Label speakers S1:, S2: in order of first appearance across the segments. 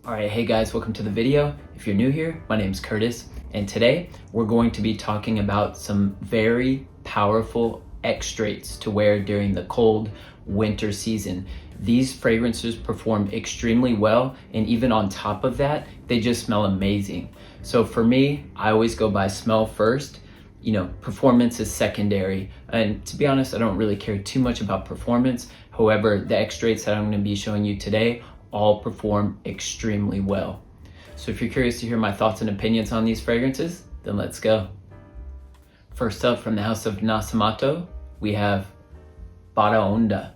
S1: All right, hey guys, welcome to the video. If you're new here, my name's Curtis, and today we're going to be talking about some very powerful extracts to wear during the cold winter season. These fragrances perform extremely well, and even on top of that, they just smell amazing. So for me, I always go by smell first. Performance is secondary. And to be honest, I don't really care too much about performance. However, the extracts that I'm going to be showing you today all perform extremely well. So if you're curious to hear my thoughts and opinions on these fragrances, then let's go. First up, from the house of Nasomatto, we have Baraonda.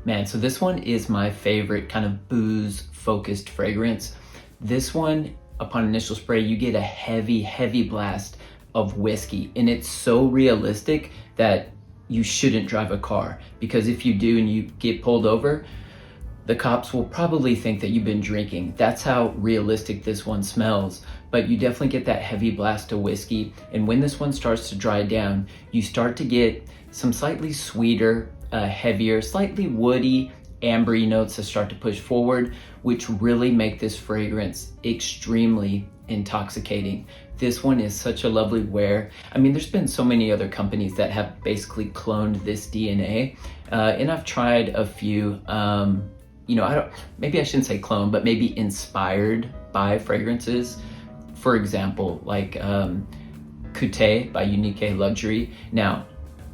S1: Man, so this one is my favorite kind of booze focused fragrance. This one, upon initial spray, you get a heavy blast of whiskey, and it's so realistic that you shouldn't drive a car, because if you do and you get pulled over, the cops will probably think that you've been drinking. That's how realistic this one smells. But you definitely get that heavy blast of whiskey. And when this one starts to dry down, you start to get some slightly sweeter, heavier, slightly woody, ambery notes that start to push forward, which really make this fragrance extremely intoxicating. This one is such a lovely wear. I mean, there's been so many other companies that have basically cloned this DNA. And I've tried a few, maybe I shouldn't say clone, but maybe inspired by fragrances. For example, like Coute by Unique Luxury. Now,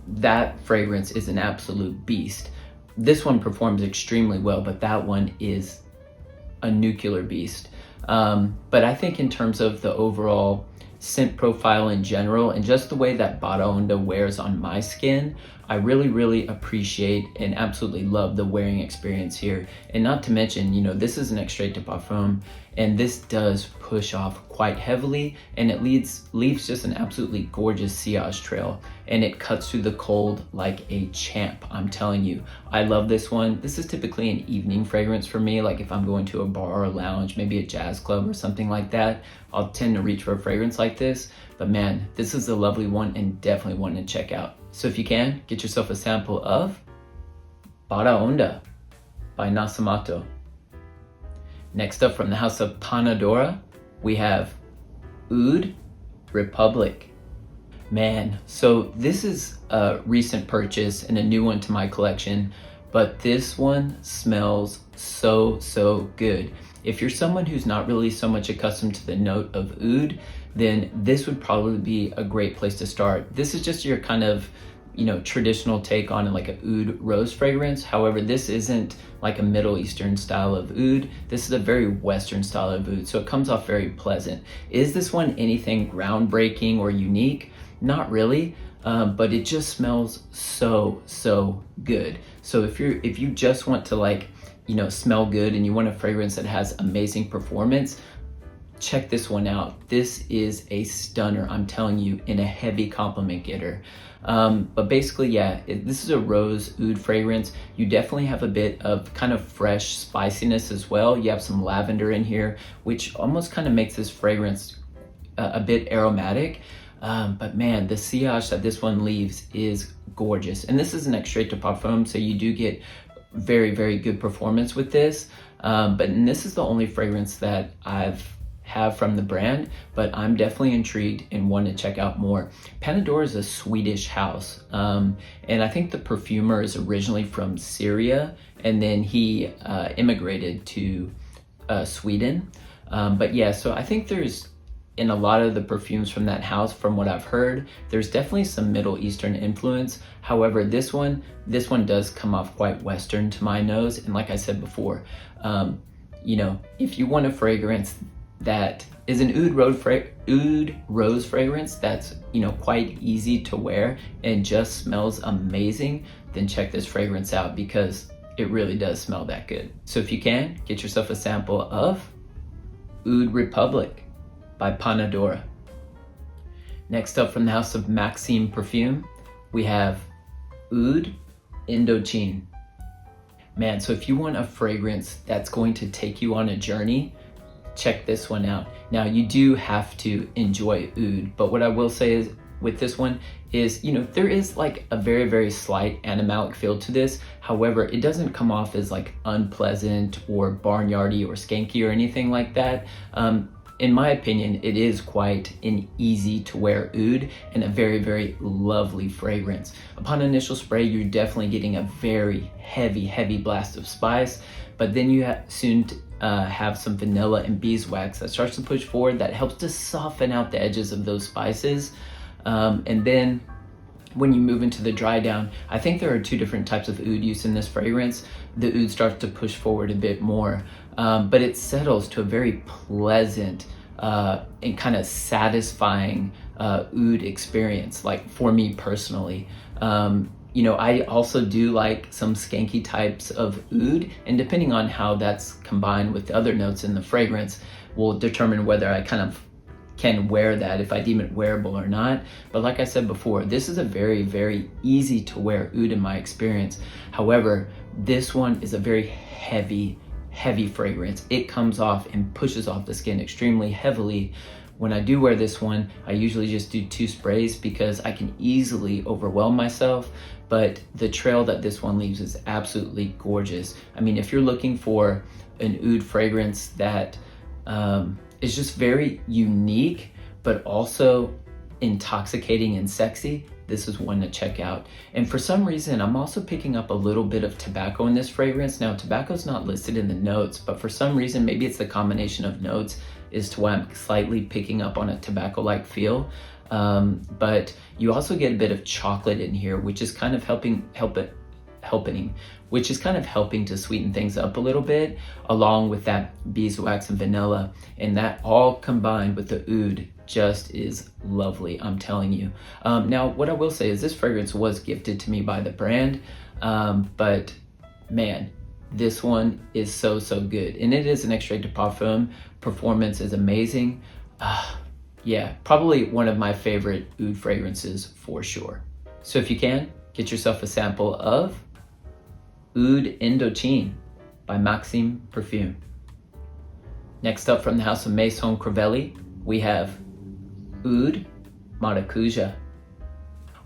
S1: that fragrance is an absolute beast. This one performs extremely well, but that one is a nuclear beast. But I think in terms of the overall scent profile in general, and just the way that Baraonda wears on my skin, I really appreciate and absolutely love the wearing experience here. And not to mention, this is an extrait de parfum, and this does push off quite heavily, and it leaves just an absolutely gorgeous sillage trail, and it cuts through the cold like a champ. I'm telling you, I love this one. This is typically an evening fragrance for me, like if I'm going to a bar or a lounge, maybe a jazz club or something like that, I'll tend to reach for a fragrance like this. But man, this is a lovely one and definitely one to check out. So if you can, get yourself a sample of Baraonda by Nasomatto. Next up, from the house of Pana Dora, we have Oud Republic. Man, so this is a recent purchase and a new one to my collection, but this one smells so good. If you're someone who's not really so much accustomed to the note of oud, then this would probably be a great place to start. This is just your kind of, traditional take on like a oud rose fragrance. However, this isn't like a Middle Eastern style of oud. This is a very Western style of oud, so it comes off very pleasant. Is this one anything groundbreaking or unique? Not really, but it just smells so good. So if you just want to smell good and you want a fragrance that has amazing performance, check this one out. This is a stunner, I'm telling you, and a heavy compliment getter. But basically, yeah, this is a rose oud fragrance. You definitely have a bit of kind of fresh spiciness as well. You have some lavender in here, which almost kind of makes this fragrance a bit aromatic. But man, the sillage that this one leaves is gorgeous. And this is an extrait de parfum, so you do get very good performance with this. But this is the only fragrance that I've have from the brand, but I'm definitely intrigued and want to check out more. Pana Dora is a Swedish house, and I think the perfumer is originally from Syria, and then he immigrated to Sweden. But yeah, so I think there's, in a lot of the perfumes from that house, from what I've heard, there's definitely some Middle Eastern influence. However, this one does come off quite Western to my nose. And like I said before, if you want a fragrance that is an oud rose fragrance that's quite easy to wear and just smells amazing, then check this fragrance out, because it really does smell that good. So if you can, get yourself a sample of Oud Republic by Pana Dora. Next up, from the house of Maksim Perfume, we have Oud Indochine. Man, so if you want a fragrance that's going to take you on a journey, check this one out. Now, you do have to enjoy oud, but what I will say is with this one, is, you know, there is like a very, very slight animalic feel to this. However, it doesn't come off as like unpleasant or barnyardy or skanky or anything like that. In my opinion, it is quite an easy to wear oud and a very, very lovely fragrance. Upon initial spray, you're definitely getting a very heavy, heavy blast of spice, but then you soon have some vanilla and beeswax that starts to push forward, that helps to soften out the edges of those spices. And then when you move into the dry down, I think there are two different types of oud use in this fragrance. The oud starts to push forward a bit more, but it settles to a very pleasant and kind of satisfying oud experience, like for me personally. You know, I also do like some skanky types of oud, and depending on how that's combined with the other notes in the fragrance will determine whether I kind of can wear that, if I deem it wearable or not. But like I said before, this is a very, very easy to wear oud in my experience. However, this one is a very heavy fragrance. It comes off and pushes off the skin extremely heavily. When I do wear this one, I usually just do 2 sprays because I can easily overwhelm myself, but the trail that this one leaves is absolutely gorgeous. I mean, if you're looking for an oud fragrance that is just very unique, but also intoxicating and sexy, this is one to check out. And for some reason, I'm also picking up a little bit of tobacco in this fragrance. Now, tobacco's not listed in the notes, but for some reason, maybe it's the combination of notes is to why I'm slightly picking up on a tobacco-like feel. But you also get a bit of chocolate in here, which is kind of helping to sweeten things up a little bit, along with that beeswax and vanilla. And that all combined with the oud just is lovely, I'm telling you. Now, what I will say is this fragrance was gifted to me by the brand, but man, this one is so good. And it is an extrait de parfum. Performance is amazing. Yeah, probably one of my favorite oud fragrances for sure. So if you can, get yourself a sample of Oud Indochine by Maksim Perfume. Next up from the house of Maison Crivelli, we have Oud Maracuja.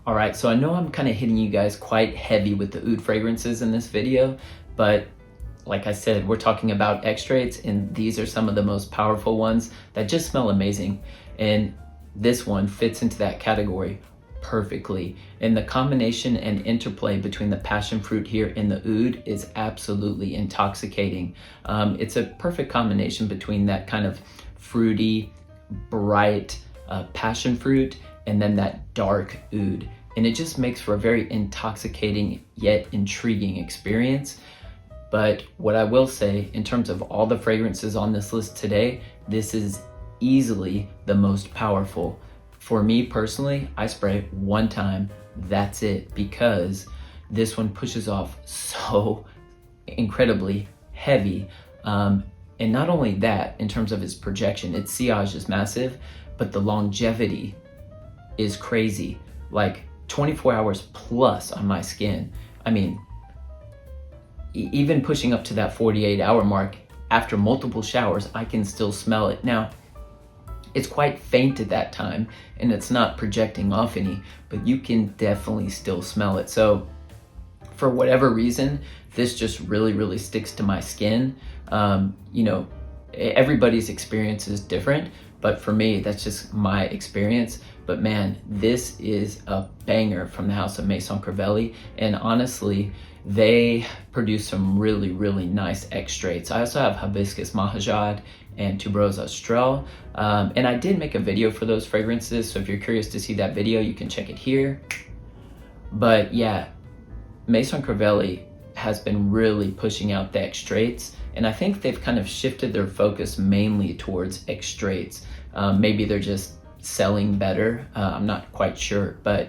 S1: All right, so I know I'm kind of hitting you guys quite heavy with the oud fragrances in this video, but like I said, we're talking about extraits, and these are some of the most powerful ones that just smell amazing. And this one fits into that category perfectly. And the combination and interplay between the passion fruit here and the oud is absolutely intoxicating. It's a perfect combination between that kind of fruity, bright passion fruit and then that dark oud. And it just makes for a very intoxicating yet intriguing experience. But what I will say, in terms of all the fragrances on this list today, this is easily the most powerful. For me personally, I spray one time, that's it, because this one pushes off so incredibly heavy. And not only that, in terms of its projection, its sillage is massive, but the longevity is crazy. Like 24 hours plus on my skin. I mean, even pushing up to that 48-hour mark, after multiple showers, I can still smell it. Now, it's quite faint at that time, and it's not projecting off any, but you can definitely still smell it. So for whatever reason, this just really sticks to my skin. You know, everybody's experience is different, but for me, that's just my experience. But man, this is a banger from the house of Maison Crivelli, and honestly, they produce some really nice extraits. I also have Hibiscus Mahajad and Tuberose Austral, and I did make a video for those fragrances, so if you're curious to see that video, you can check it here. But yeah, Maison Crivelli has been really pushing out the extraits, and I think they've kind of shifted their focus mainly towards extraits. Maybe they're just selling better, I'm not quite sure, but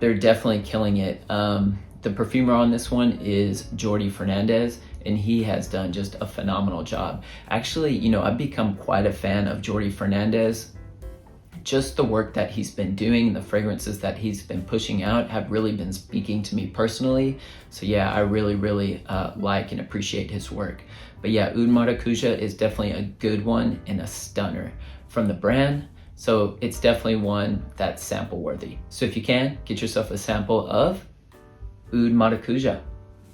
S1: they're definitely killing it. The perfumer on this one is Jordi Fernandez, and he has done just a phenomenal job. Actually, you know, I've become quite a fan of Jordi Fernandez. Just the work that he's been doing, the fragrances that he's been pushing out have really been speaking to me personally. So yeah, I really like and appreciate his work. But yeah, Oud Maracuja is definitely a good one and a stunner. From the brand, So it's definitely one that's sample worthy. So if you can, get yourself a sample of Oud Maracuja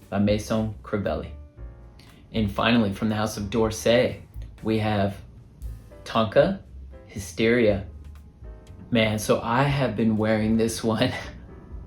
S1: by Maison Crivelli. And finally, from the house of Dorsay, we have Tonka Hysteria. Man, so I have been wearing this one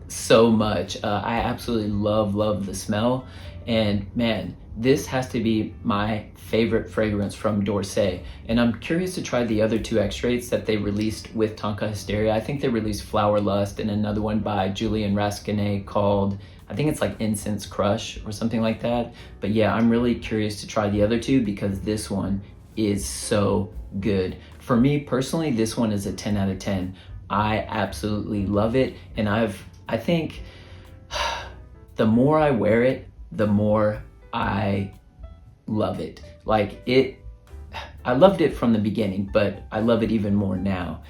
S1: so much. I absolutely love the smell. And man, this has to be my favorite fragrance from Dorsay. And I'm curious to try the other two extracts that they released with Tonka Hysteria. I think they released Flower Lust and another one by Julian Rasquinet called, I think it's like Incense Crush or something like that. But yeah, I'm really curious to try the other two because this one is so good. For me personally, this one is a 10 out of 10. I absolutely love it. And I think the more I wear it, the more I love it. Like I loved it from the beginning, but I love it even more now.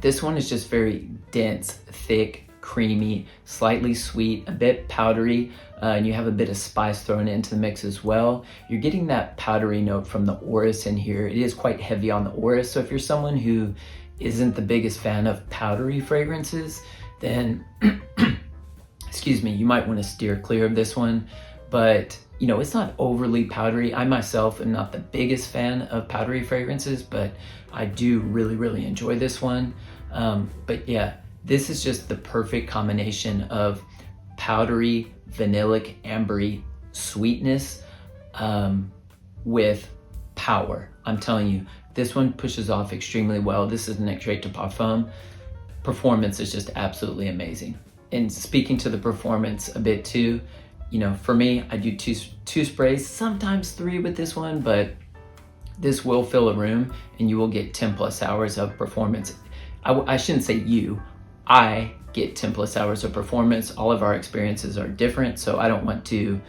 S1: This one is just very dense, thick, creamy, slightly sweet, a bit powdery, and you have a bit of spice thrown into the mix as well. You're getting that powdery note from the orris in here. It is quite heavy on the orris, so if you're someone who isn't the biggest fan of powdery fragrances, then excuse me, you might want to steer clear of this one. But you know, it's not overly powdery. I myself am not the biggest fan of powdery fragrances, but I do really enjoy this one. But yeah, this is just the perfect combination of powdery, vanillic, ambery sweetness with power. I'm telling you, this one pushes off extremely well. This is an extrait de parfum. Performance is just absolutely amazing. And speaking to the performance a bit too, you know, for me, I do two sprays, sometimes 3 with this one, but this will fill a room and you will get 10 plus hours of performance. I shouldn't say you, I get 10 plus hours of performance. All of our experiences are different, so I don't want to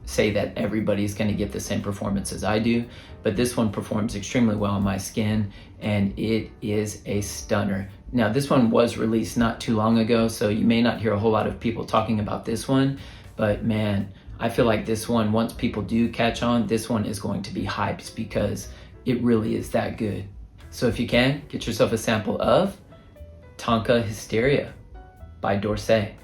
S1: say that everybody's gonna get the same performance as I do, but this one performs extremely well on my skin and it is a stunner. Now this one was released not too long ago, so you may not hear a whole lot of people talking about this one, but man, I feel like this one, once people do catch on, this one is going to be hyped because it really is that good. So if you can, get yourself a sample of Tonka Hysteria by Dorsay.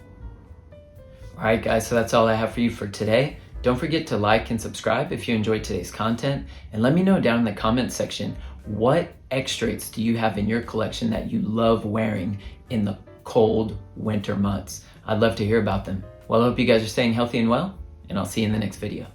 S1: All right guys, so that's all I have for you for today. Don't forget to like and subscribe if you enjoyed today's content, and let me know down in the comment section, what extracts do you have in your collection that you love wearing in the cold winter months? I'd love to hear about them. Well, I hope you guys are staying healthy and well, and I'll see you in the next video.